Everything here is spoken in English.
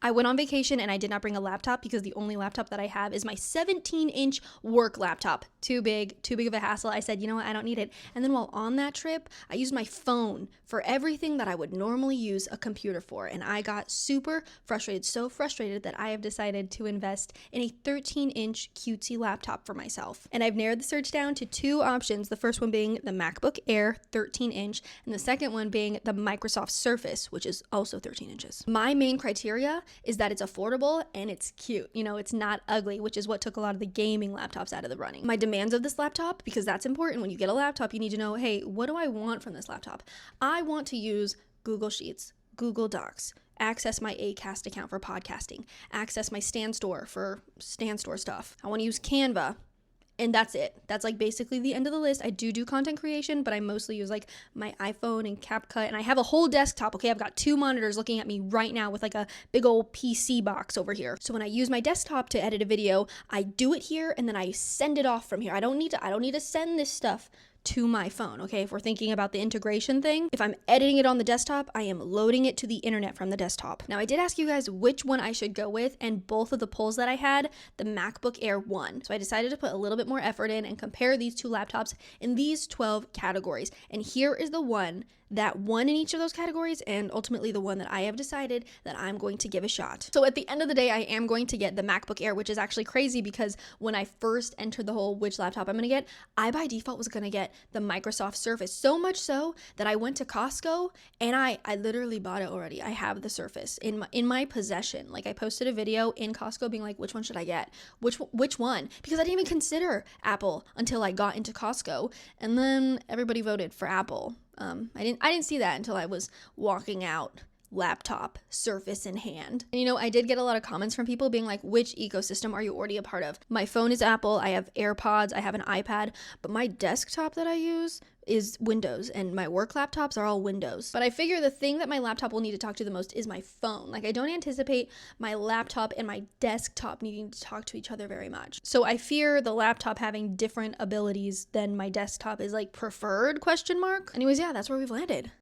I went on vacation and I did not bring a laptop because the only laptop that I have is my 17-inch work laptop. Too big of a hassle. I said, you know what, I don't need it. And then while on that trip, I used my phone for everything that I would normally use a computer for. And I got super frustrated, so frustrated that I have decided to invest in a 13-inch cutesy laptop for myself. And I've narrowed the search down to two options. The first one being the MacBook Air 13-inch, and the second one being the Microsoft Surface, which is also 13 inches. My main criteria is that it's affordable and it's cute. You know, it's not ugly, which is what took a lot of the gaming laptops out of the running. My demands of this laptop, because that's important. When you get a laptop, you need to know, hey, what do I want from this laptop? I want to use Google Sheets, Google Docs, access my Acast account for podcasting, access my StanStore for StanStore stuff. I want to use Canva. And that's it. That's like basically the end of the list. I do content creation, but I mostly use like my iPhone and CapCut. And I have a whole desktop, okay? I've got 2 monitors looking at me right now with like a big old PC box over here. So when I use my desktop to edit a video, I do it here and then I send it off from here. I don't need to send this stuff to my phone, okay? If we're thinking about the integration thing, if I'm editing it on the desktop, I am loading it to the internet from the desktop. Now, I did ask you guys which one I should go with, and both of the polls that I had, the MacBook Air won. So I decided to put a little bit more effort in and compare these two laptops in these 12 categories. And here is the one that won in each of those categories, and ultimately the one that I have decided that I'm going to give a shot. So at the end of the day, I am going to get the MacBook Air, which is actually crazy because when I first entered the whole which laptop I'm going to get, I by default was going to get the Microsoft Surface. So much so that I went to Costco and I literally bought it already. I have the Surface in my possession. Like I posted a video in Costco being like, which one should I get? Which one? Because I didn't even consider Apple until I got into Costco, and then everybody voted for Apple. I didn't see that until I was walking out, laptop, Surface in hand. And you know, I did get a lot of comments from people being like, which ecosystem are you already a part of? My phone is Apple, I have AirPods, I have an iPad, but my desktop that I use is Windows, and my work laptops are all Windows. But I figure the thing that my laptop will need to talk to the most is my phone. Like I don't anticipate my laptop and my desktop needing to talk to each other very much. So I fear the laptop having different abilities than my desktop is like preferred ? Anyways, yeah, that's where we've landed.